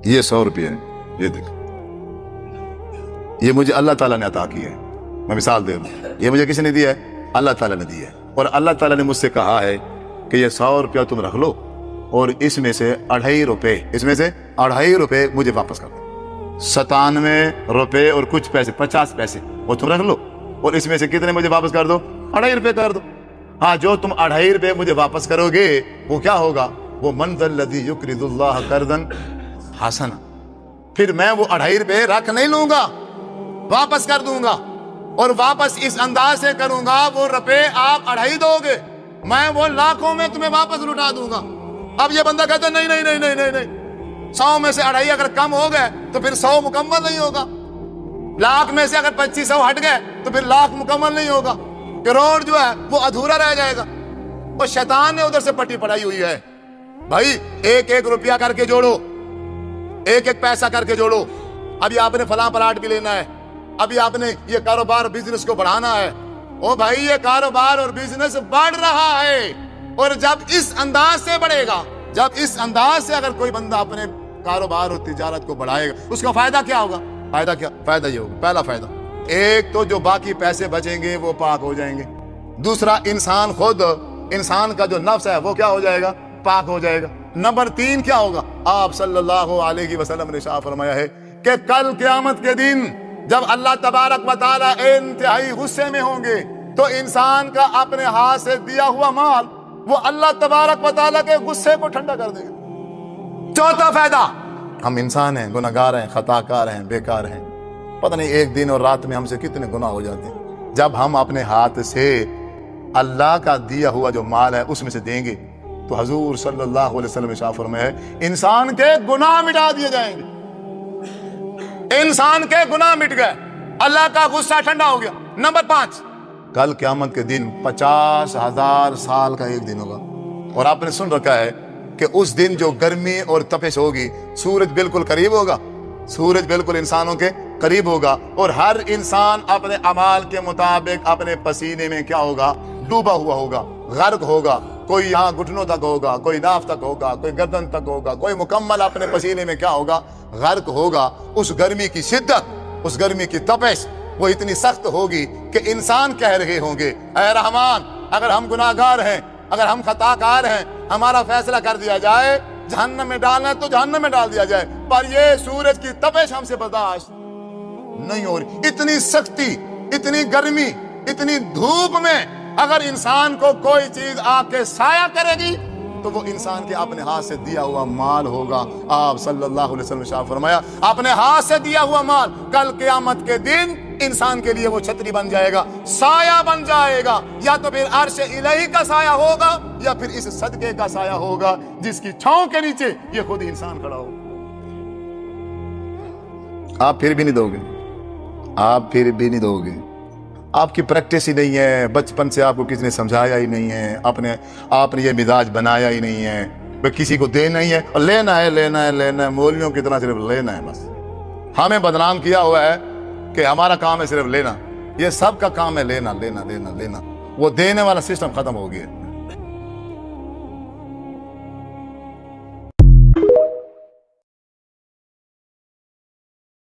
یہ 100 روپے ہیں، یہ دیکھ، یہ مجھے اللہ تعالیٰ نے عطا کی ہے. میں مثال دے رہا ہوں، یہ مجھے کسی نے دیا ہے؟ اللہ تعالیٰ نے دیا ہے. اور اللہ تعالیٰ نے مجھ سے کہا ہے کہ یہ 100 روپیہ تم رکھ لو اور اس میں سے 2.5 روپے مجھے واپس کر دو. 97 روپے اور کچھ پیسے، 50 پیسے وہ تم رکھ لو اور اس میں سے کتنے مجھے واپس کر دو؟ 2.5 روپے کر دو. ہاں، جو تم 2.5 روپے مجھے واپس کرو گے وہ کیا ہوگا؟ وہ من ذا الذی یقرض اللہ قرضا حسنا. پھر میں وہ 2.5 روپے رکھ نہیں لوں گا، واپس کر دوں گا، اور واپس اس انداز سے کروں گا وہ روپے آپ 2.5 دو گے، میں وہ لاکھوں میں تمہیں واپس لوٹا دوں گا. اب یہ بندہ کہتا ہے نہیں نہیں نہیں نہیں نہیں نہیں، 100 میں سے 2.5 اگر کم ہو گئے تو پھر 100 مکمل نہیں ہوگا. لاکھ میں سے اگر 2500 ہٹ گئے تو پھر لاکھ مکمل نہیں ہوگا. کروڑ جو ہے وہ ادھورا رہ جائے گا. اور شیطان نے ادھر سے پٹی پڑھائی ہوئی ہے، بھائی 1 روپیہ کر کے جوڑو، 1 پیسہ کر کے جوڑو. ابھی آپ نے فلاں پلاٹ بھی لینا ہے، ابھی آپ نے یہ کاروبار بزنس کو بڑھانا ہے. او بھائی، یہ کاروبار اور بزنس بڑھ رہا ہے، اور جب اس انداز سے بڑھے گا، جب اس انداز سے اگر کوئی بندہ اپنے کاروبار اور تجارت کو بڑھائے گا، اس کا فائدہ کیا ہوگا؟ فائدہ کیا؟ فائدہ یہ ہوگا، پہلا فائدہ، ایک تو جو باقی پیسے بچیں گے وہ پاک ہو جائیں گے. دوسرا، انسان خود، انسان کا جو نفس ہے وہ کیا ہو جائے گا؟ پاک ہو جائے گا. نمبر 3 کیا ہوگا؟ آپ صلی اللہ علیہ وسلم نے ارشاد فرمایا ہے کہ کل قیامت کے دن جب اللہ تبارک و تعالیٰ انتہائی غصے میں ہوں گے تو انسان کا اپنے ہاتھ سے دیا ہوا مال وہ اللہ تبارک و تعالیٰ کے غصے کو ٹھنڈا کر دے گا. چوتھا فائدہ، ہم انسان ہیں، گناہ گار ہیں، خطا کار ہیں، بیکار ہیں. پتہ نہیں ایک دن اور رات میں ہم سے کتنے گناہ ہو جاتے ہیں. جب ہم اپنے ہاتھ سے اللہ کا دیا ہوا جو مال ہے اس میں سے دیں گے تو حضور صلی اللہ علیہ وسلم ارشاد فرمایا ہے انسان کے گناہ مٹا دیے جائیں گے. انسان کے گناہ مٹ گئے، اللہ کا غصہ ٹھنڈا ہو گیا. نمبر 5، کل قیامت کے دن 50,000 سال کا ایک دن ہوگا. اور آپ نے سن رکھا ہے کہ اس دن جو گرمی اور تپش ہوگی، سورج بالکل قریب ہوگا، سورج بالکل انسانوں کے قریب ہوگا، اور ہر انسان اپنے اعمال کے مطابق اپنے پسینے میں کیا ہوگا؟ ڈوبا ہوا ہوگا، غرق ہوگا. کوئی یہاں گھٹنوں تک ہوگا، کوئی ناف تک ہوگا، کوئی گردن تک ہوگا، کوئی مکمل اپنے پسینے میں کیا ہوگا؟ غرق ہوگا. اس گرمی کی شدت، اس گرمی کی تپش وہ اتنی سخت ہوگی کہ انسان کہہ رہے ہوں گے اے رحمان، اگر ہم گناہ گار ہیں، اگر ہم خطا کار ہیں، ہمارا فیصلہ کر دیا جائے، جہنم میں ڈالنا ہے تو جہنم میں ڈال دیا جائے، پر یہ سورج کی تپش ہم سے برداشت نہیں ہو رہی. اتنی سختی، اتنی گرمی، اتنی دھوپ میں اگر انسان کو کوئی چیز آ کے سایہ کرے گی تو وہ انسان کے اپنے ہاتھ سے دیا ہوا مال ہوگا. آپ صلی اللہ علیہ وسلم نے فرمایا اپنے ہاتھ سے دیا ہوا مال کل قیامت کے دن انسان کے لیے وہ چھتری بن جائے گا، سایہ بن جائے گا. یا تو پھر عرش الہی کا سایہ ہوگا یا پھر اس صدقے کا سایہ ہوگا جس کی چھاؤں کے نیچے یہ خود انسان کھڑا ہوگا. آپ پھر بھی نہیں دو گے، آپ پھر بھی نہیں دو گے. آپ کی پریکٹس ہی نہیں ہے، بچپن سے آپ کو کسی نے سمجھایا ہی نہیں ہے، آپ نے یہ مزاج بنایا ہی نہیں ہے. کسی کو دینا ہی ہے اور لینا ہے، لینا ہے، لینا ہے. مولویوں کی طرح صرف لینا ہے بس. ہمیں بدنام کیا ہوا ہے کہ ہمارا کام ہے صرف لینا. یہ سب کا کام ہے لینا لینا لینا لینا. وہ دینے والا سسٹم ختم ہو گیا.